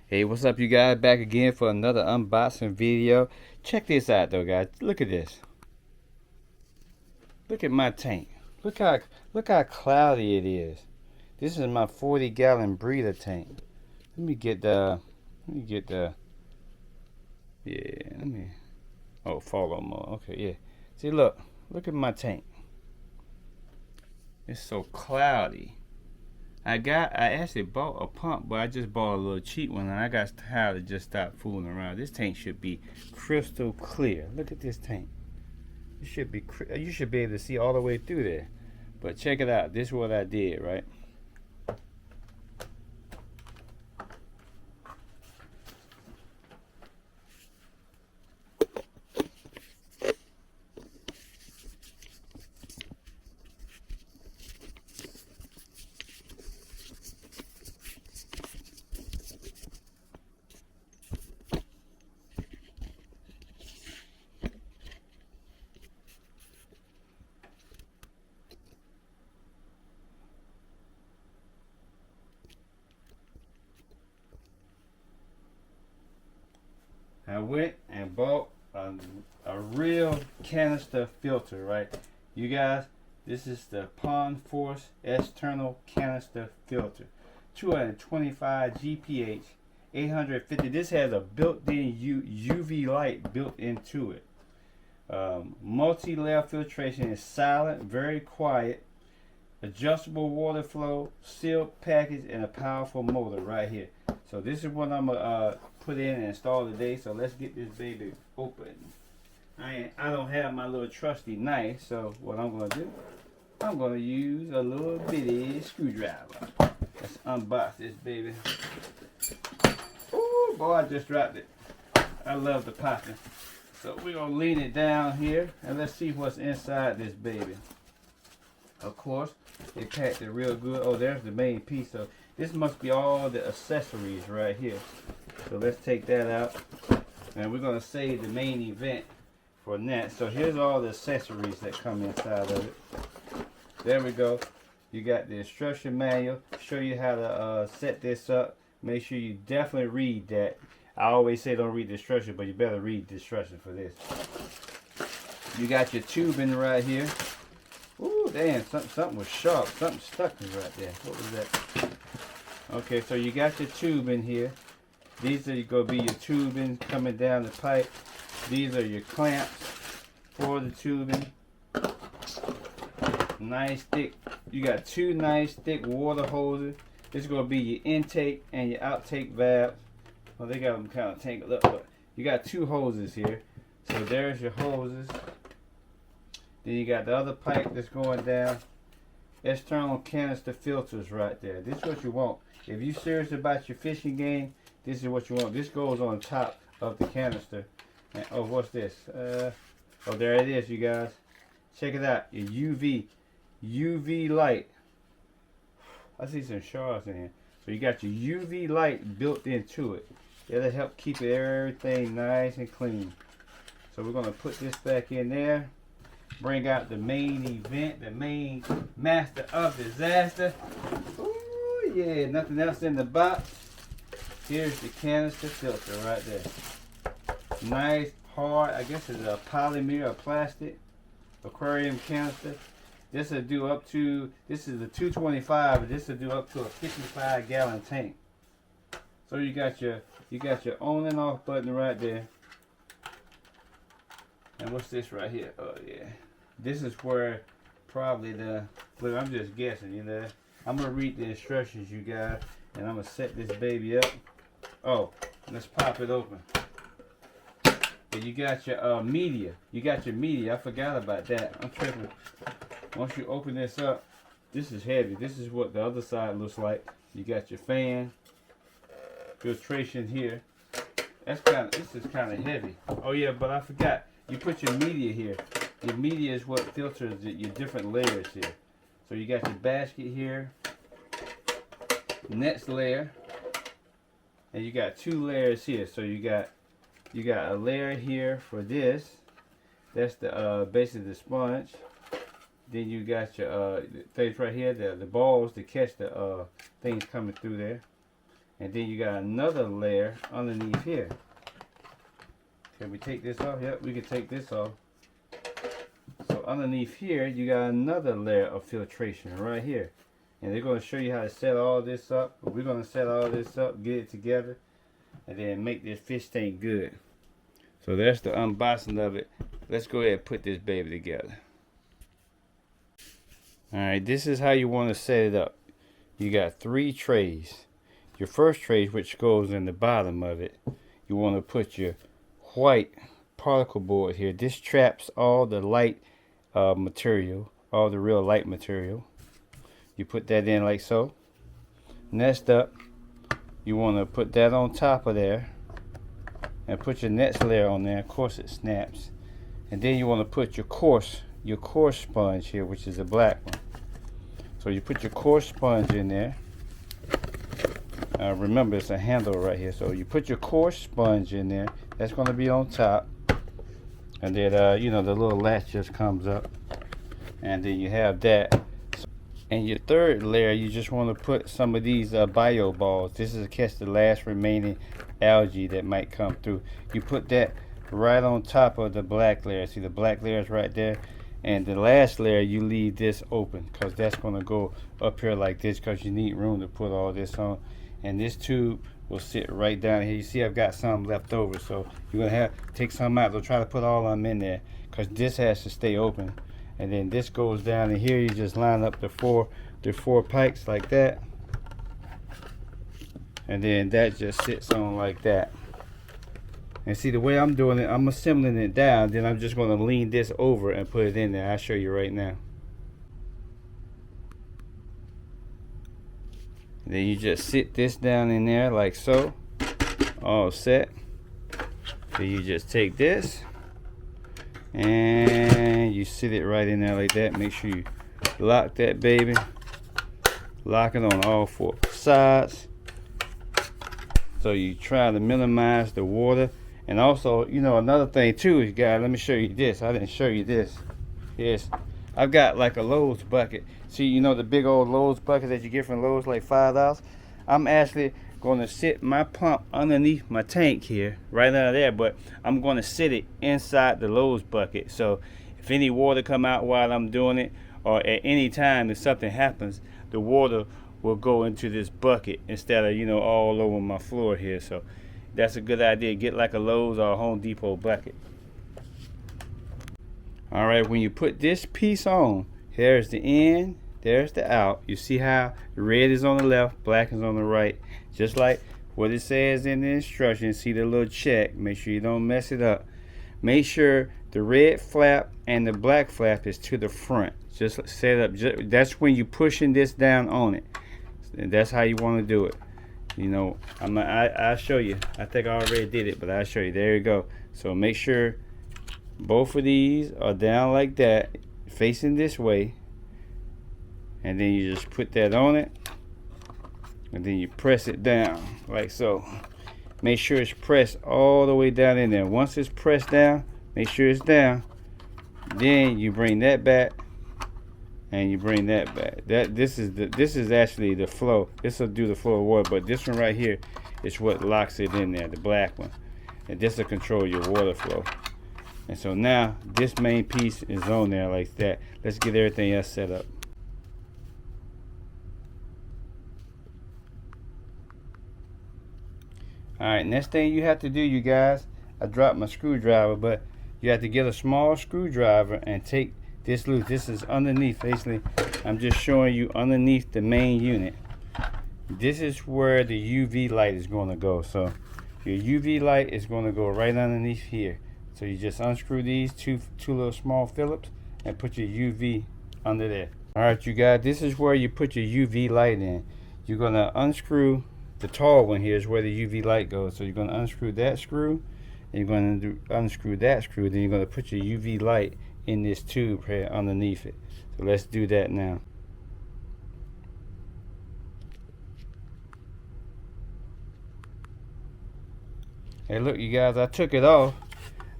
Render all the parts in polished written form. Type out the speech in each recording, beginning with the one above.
Hey, what's up, you guys? Back again for another unboxing video. Check this out, though, guys. Look at this. Look at my tank. Look how cloudy it is. This is my 40-gallon breeder tank. Let me get the. Yeah. Oh, follow mode. Okay, yeah. See, look at my tank. It's so cloudy. I actually bought a pump, but I just bought a little cheap one, and I got tired of just stop fooling around. This tank should be crystal clear. Look at this tank. It should be. You should be able to see all the way through there. But check it out. This is what I did, right? I went and bought a real canister filter, right? You guys, this is the Pond Force external canister filter. 225 GPH, 850. This has a built-in UV light built into it. Multi-layer filtration is silent, very quiet. Adjustable water flow, sealed package, and a powerful motor right here. So this is what I'm gonna put in and install today. So let's get this baby open. I don't have my little trusty knife, so what I'm gonna do, I'm gonna use a little bitty screwdriver. Let's unbox this baby. Oh boy, I just dropped it. I love the popping. So we're gonna lean it down here and let's see what's inside this baby. Of course, they packed it real good. Oh, there's the main piece. So this must be all the accessories right here. So let's take that out. And we're going to save the main event for next. So here's all the accessories that come inside of it. There we go. You got the instruction manual. Show you how to set this up. Make sure you definitely read that. I always say don't read the instruction, but you better read the instruction for this. You got your tubing right here. Ooh, damn, something was sharp. Something stuck me right there. What was that? Okay, so you got your tube in here. These are going to be your tubing coming down the pipe. These are your clamps for the tubing. Nice thick. You got two nice thick water hoses. This is going to be your intake and your outtake valves. Well, they got them kind of tangled up, but you got two hoses here. So there's your hoses. Then you got the other pipe that's going down. External canister filters right there. This is what you want. If you're serious about your fishing game, this is what you want. This goes on top of the canister. And, oh, what's this? Oh, there it is, you guys. Check it out. Your UV light. I see some shards in here. So you got your UV light built into it. It'll help keep everything nice and clean. So we're going to put this back in there. Bring out the main event, the main master of disaster. Ooh, yeah, nothing else in the box. Here's the canister filter right there. Nice, hard, I guess it's a polymer or plastic aquarium canister. This will do up to, this is the 225, but this will do up to a 55-gallon tank. So you got your on and off button right there. And what's this right here? Oh yeah. This is where probably look, I'm just guessing, you know. I'm going to read the instructions, you guys, and I'm going to set this baby up. Oh, let's pop it open. And you got your media. You got your media. I forgot about that. I'm tripping. Once you open this up, this is heavy. This is what the other side looks like. You got your fan, filtration here. This is kind of heavy. Oh yeah, but I forgot. You put your media here. Your media is what filters your different layers here. So you got your basket here, next layer, and you got two layers here. So you got a layer here for this. That's the basically the sponge. Then you got your things right here, the balls to catch the things coming through there. And then you got another layer underneath here. Can we take this off? Yep, we can take this off. So underneath here, you got another layer of filtration right here. And they're going to show you how to set all this up. But we're going to set all this up, get it together, and then make this fish tank good. So that's the unboxing of it. Let's go ahead and put this baby together. Alright, this is how you want to set it up. You got 3 trays. Your first tray, which goes in the bottom of it, you want to put your white particle board here. This traps all the light material, all the real light material. You put that in like so. Next up, you want to put that on top of there and put your next layer on there. Of course it snaps. And then you want to put your coarse sponge here, which is a black one. So you put your coarse sponge in there. Remember, it's a handle right here. So you put your coarse sponge in there. That's going to be on top. And then, you know, the little latch just comes up. And then you have that. And your third layer, you just want to put some of these bio balls. This is to catch the last remaining algae that might come through. You put that right on top of the black layer. See the black layer is right there. And the last layer, you leave this open, because that's going to go up here like this, because you need room to put all this on. And this tube will sit right down here. You see I've got some left over, so you're going to have to take some out. Don't try to put all of them in there, because this has to stay open. And then this goes down, and here you just line up the four pipes like that. And then that just sits on like that. And see, the way I'm doing it, I'm assembling it down, then I'm just going to lean this over and put it in there. I'll show you right now. And then you just sit this down in there like so, all set. Then you just take this and you sit it right in there like that. Make sure you lock that baby. Lock it on all 4 sides. So you try to minimize the water. And also, you know, another thing too is, guys, let me show you this. I didn't show you this. Yes, I've got like a Lowe's bucket. See, you know the big old Lowe's bucket that you get from Lowe's, like $5? I'm actually going to sit my pump underneath my tank here, right under there, but I'm going to sit it inside the Lowe's bucket. So if any water come out while I'm doing it, or at any time if something happens, the water will go into this bucket instead of, you know, all over my floor here. So that's a good idea. Get like a Lowe's or a Home Depot bucket. Alright, when you put this piece on, here's the in, there's the out. You see how the red is on the left, black is on the right. Just like what it says in the instructions. See the little check. Make sure you don't mess it up. Make sure the red flap and the black flap is to the front. Just set up. That's when you're pushing this down on it. And that's how you want to do it. You know, I'll show you. I think I already did it, but I'll show you. There you go. So make sure both of these are down like that, facing this way. And then you just put that on it. And then you press it down like so. Make sure it's pressed all the way down in there. Once it's pressed down, make sure it's down. Then you bring that back. And you bring that back. This is actually the flow. This will do the flow of water, but this one right here is what locks it in there, the black one. And this will control your water flow. And so now this main piece is on there like that. Let's get everything else set up. Alright, next thing you have to do, you guys, I dropped my screwdriver, but you have to get a small screwdriver and take this loose. This is underneath. Basically, I'm just showing you underneath the main unit. This is where the UV light is going to go. So your UV light is going to go right underneath here. So you just unscrew these two little small Phillips and put your UV under there. Alright, you guys, this is where you put your UV light in. You're going to unscrew the tall one here is where the UV light goes. So you're going to unscrew that screw, and you're going to unscrew that screw. Then you're going to put your UV light in this tube here underneath it. So let's do that now. Hey, look, you guys, I took it off,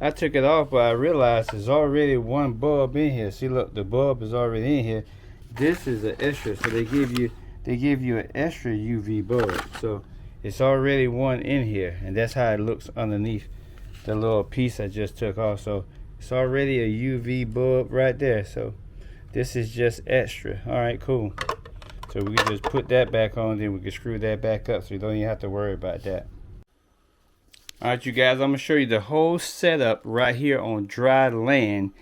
but I realized there's already one bulb in here. See, look, the bulb is already in here. This is an extra, so they give you an extra UV bulb. So it's already one in here, and that's how it looks underneath the little piece I just took off. So it's already a UV bulb right there, so this is just extra. All right, cool. So we can just put that back on, then we can screw that back up, so you don't even have to worry about that. All right, you guys, I'm gonna show you the whole setup right here on dry land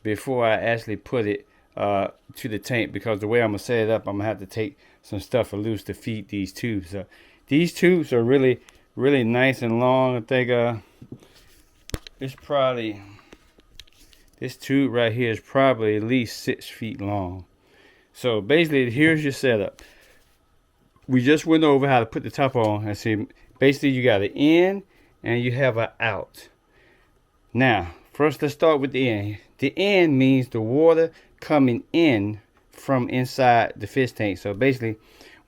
before I actually put it to the tank, because the way I'm gonna set it up, I'm gonna have to take some stuff loose to feed these tubes. So these tubes are really nice and long. I think it's probably, this tube right here is probably at least 6 feet long. So basically, here's your setup. We just went over how to put the top on. I see, basically you got an in and you have an out. Now, first let's start with the in. The in means the water coming in from inside the fish tank. So basically,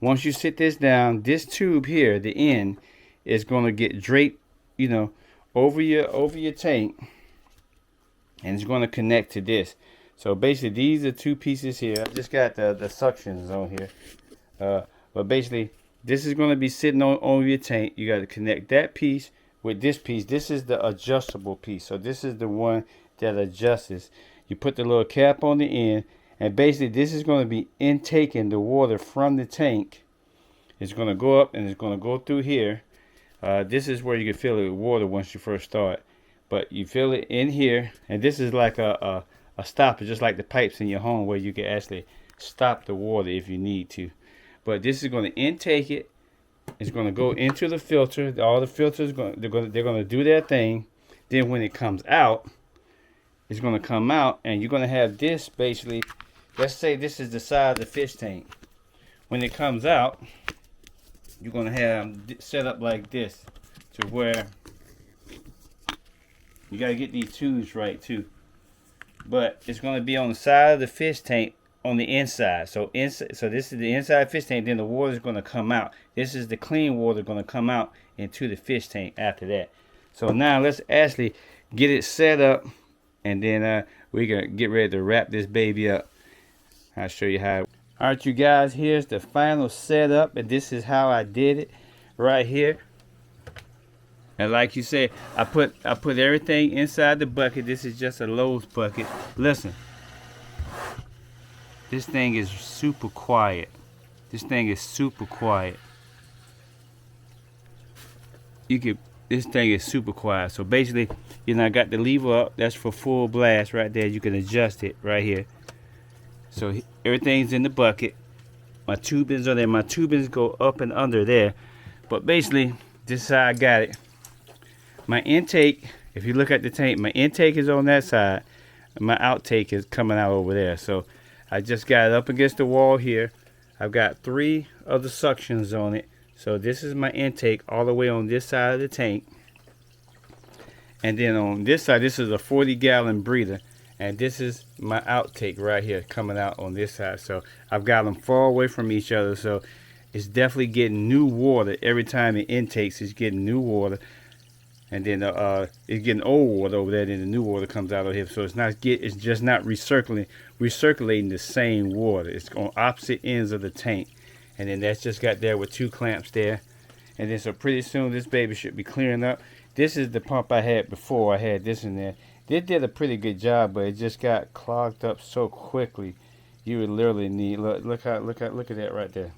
once you sit this down, this tube here, the in, is going to get draped, you know, over your tank, and it's going to connect to this. So basically, these are two pieces here. I just got the suctions on here, but basically, this is going to be sitting on your tank. You got to connect that piece with this piece. This is the adjustable piece. So this is the one that adjusts. You put the little cap on the end, and basically, this is going to be intaking the water from the tank. It's going to go up and it's going to go through here. This is where you can fill it with water once you first start. But you fill it in here, and this is like a stopper, just like the pipes in your home, where you can actually stop the water if you need to. But this is going to intake it. It's going to go into the filter. All the filters they're going to do their thing. Then when it comes out, it's going to come out, and you're going to have this basically. Let's say this is the size of the fish tank. When it comes out, you're going to have set up like this, to where you got to get these tubes right too. But it's going to be on the side of the fish tank on the inside. So this is the inside fish tank. Then the water is going to come out. This is the clean water going to come out into the fish tank after that. So now let's actually get it set up, and then we're going to get ready to wrap this baby up. I'll show you how. All right, you guys, here's the final setup, and this is how I did it right here. And like you said, I put everything inside the bucket. This is just a Lowe's bucket. Listen, this thing is super quiet. This thing is super quiet. This thing is super quiet. So basically, you know, I got the lever up. That's for full blast right there. You can adjust it right here. So everything's in the bucket. My tubings are there. My tubings go up and under there. But basically, this is how I got it. My intake, if you look at the tank, my intake is on that side, and my outtake is coming out over there. So I just got it up against the wall here. I've got 3 of the suctions on it. So this is my intake all the way on this side of the tank. And then on this side, this is a 40-gallon breather. And this is my outtake right here coming out on this side. So I've got them far away from each other. So it's definitely getting new water. Every time it intakes, it's getting new water. And then it's getting old water over there, then the new water comes out of here. So it's just not recirculating the same water. It's on opposite ends of the tank. And then that's just got there with 2 clamps there. And then so pretty soon this baby should be clearing up. This is the pump I had before. I had this in there. They did a pretty good job, but it just got clogged up so quickly. You would literally need, look at that right there.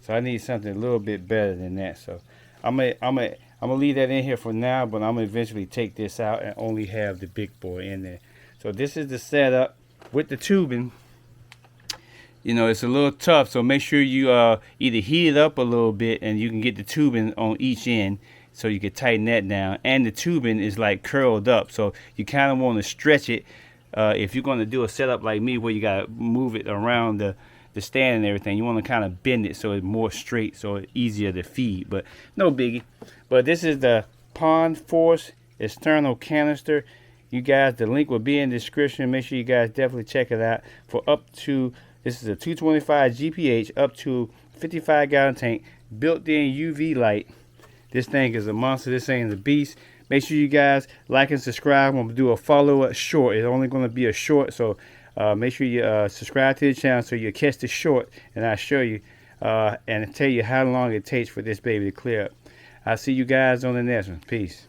So I need something a little bit better than that. So I'm gonna leave that in here for now, but I'm gonna eventually take this out and only have the big boy in there. So this is the setup with the tubing. You know, it's a little tough, so make sure you either heat it up a little bit, and you can get the tubing on each end, so you can tighten that down. And the tubing is like curled up, so you kind of want to stretch it. If you're going to do a setup like me, where you gotta move it around the stand and everything, you want to kind of bend it so it's more straight, so it's easier to feed. But no biggie. But this is the Pond Force external canister. You guys, the link will be in the description. Make sure you guys definitely check it out. For up to, this is a 225 GPH, up to 55-gallon tank, built-in UV light. This thing is a monster. This thing is a beast. Make sure you guys like and subscribe. I'm going to do a follow-up short. It's only going to be a short, so make sure you subscribe to the channel so you catch the short, and I'll show you and tell you how long it takes for this baby to clear up. I'll see you guys on the next one. Peace.